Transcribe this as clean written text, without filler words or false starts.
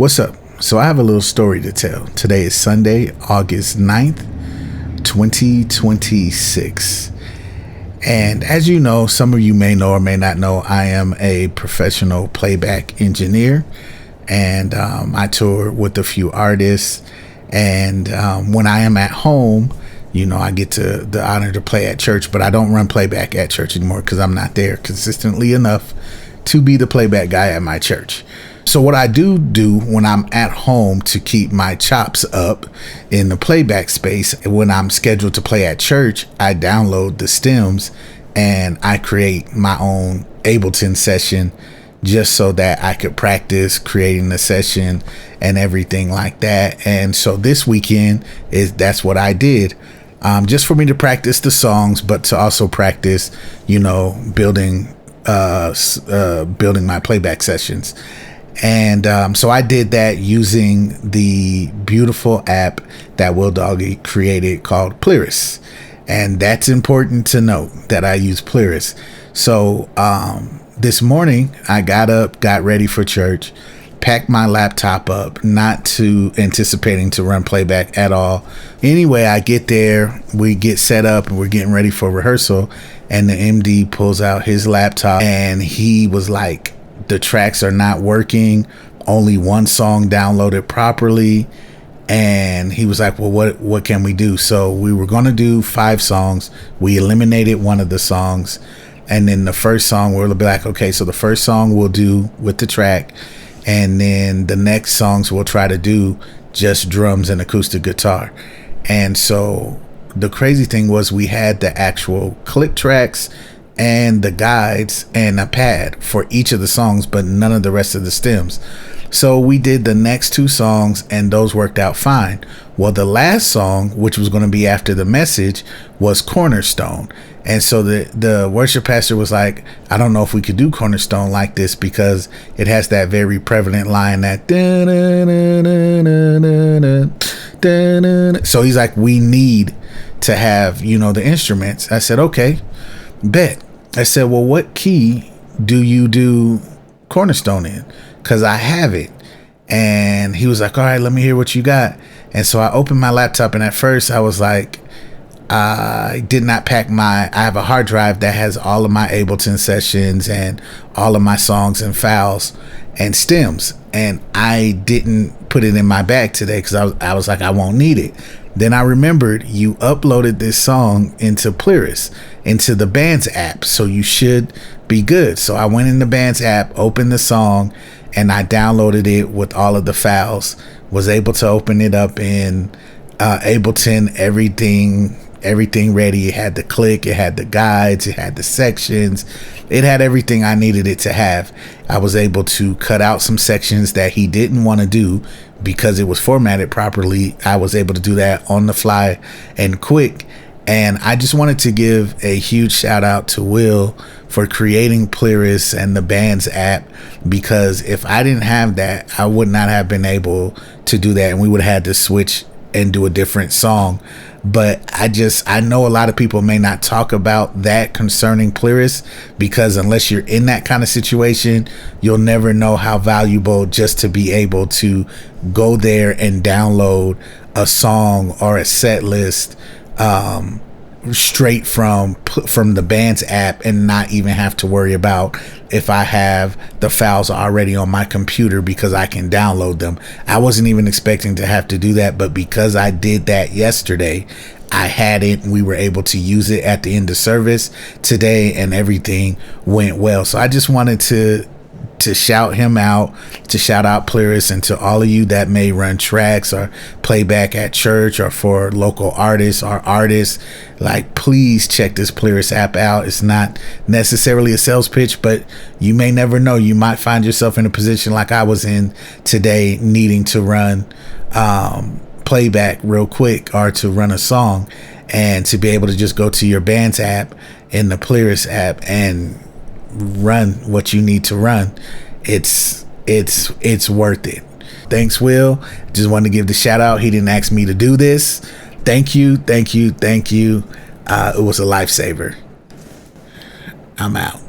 What's up? So I have a little story to tell. Today is Sunday, August 9th, 2026. And as you know, some of you may know or may not know, I am a professional playback engineer, and I tour with a few artists. And when I am at home, I get the honor to play at church, but I don't run playback at church anymore because I'm not there consistently enough to be the playback guy at my church. So what I do when I'm at home to keep my chops up in the playback space, when I'm scheduled to play at church, I download the stems and I create my own Ableton session just so that I could practice creating the session and everything like that. And so this weekend that's what I did, just for me to practice the songs, but to also practice, building my playback sessions. And so I did that using the beautiful app that Will Doggy created called Pliris. And that's important to note that I use Pliris. So this morning I got up, got ready for church, packed my laptop up, not anticipating to run playback at all. Anyway, I get there, we get set up, and we're getting ready for rehearsal. And the MD pulls out his laptop and he was like, the tracks are not working, only one song downloaded properly. And he was like, well, what can we do? So we were going to do 5 songs. We eliminated one of the songs. And then the first song, we'll be like, okay, so the first song we'll do with the track. And then the next songs we'll try to do just drums and acoustic guitar. And so the crazy thing was we had the actual click tracks and the guides and a pad for each of the songs, but none of the rest of the stems. So we did the next 2 songs and those worked out fine. Well, the last song, which was going to be after the message, was Cornerstone. And so the worship pastor was like, I don't know if we could do Cornerstone like this because it has that very prevalent line that so he's like, we need to have, the instruments. I said, okay, bet. I said, well, what key do you do Cornerstone in? Because I have it. And he was like, all right, let me hear what you got. And so I opened my laptop, and at first I was like, I did not pack I have a hard drive that has all of my Ableton sessions and all of my songs and files and stems. And I didn't put it in my bag today because I was like, I won't need it. Then I remembered you uploaded this song into Pliris, into the band's app. So you should be good. So I went in the band's app, opened the song, and I downloaded it with all of the files, was able to open it up in Ableton, everything ready. It had the click, it had the guides, it had the sections, it had everything I needed it to have. I was able to cut out some sections that he didn't want to do because it was formatted properly. I was able to do that on the fly and quick. And I just wanted to give a huge shout out to Will for creating Pliris and the band's app, because if I didn't have that, I would not have been able to do that, and we would have had to switch and do a different song. But I know a lot of people may not talk about that concerning Pliris, because unless you're in that kind of situation, you'll never know how valuable just to be able to go there and download a song or a set list straight from the band's app and not even have to worry about if I have the files already on my computer, because I can download them. I wasn't even expecting to have to do that, but because I did that yesterday, I had it and we were able to use it at the end of service today, and everything went well. So I just wanted to shout him out, to shout out Pliris, and to all of you that may run tracks or playback at church or for local artists or artists, like, please check this Pliris app out. It's not necessarily a sales pitch, but you may never know. You might find yourself in a position like I was in today, needing to run playback real quick or to run a song, and to be able to just go to your band's app in the Pliris app and run what you need to run. It's worth it. Thanks, Will. Just wanted to give the shout out. He didn't ask me to do this. Thank you. It was a lifesaver. I'm out.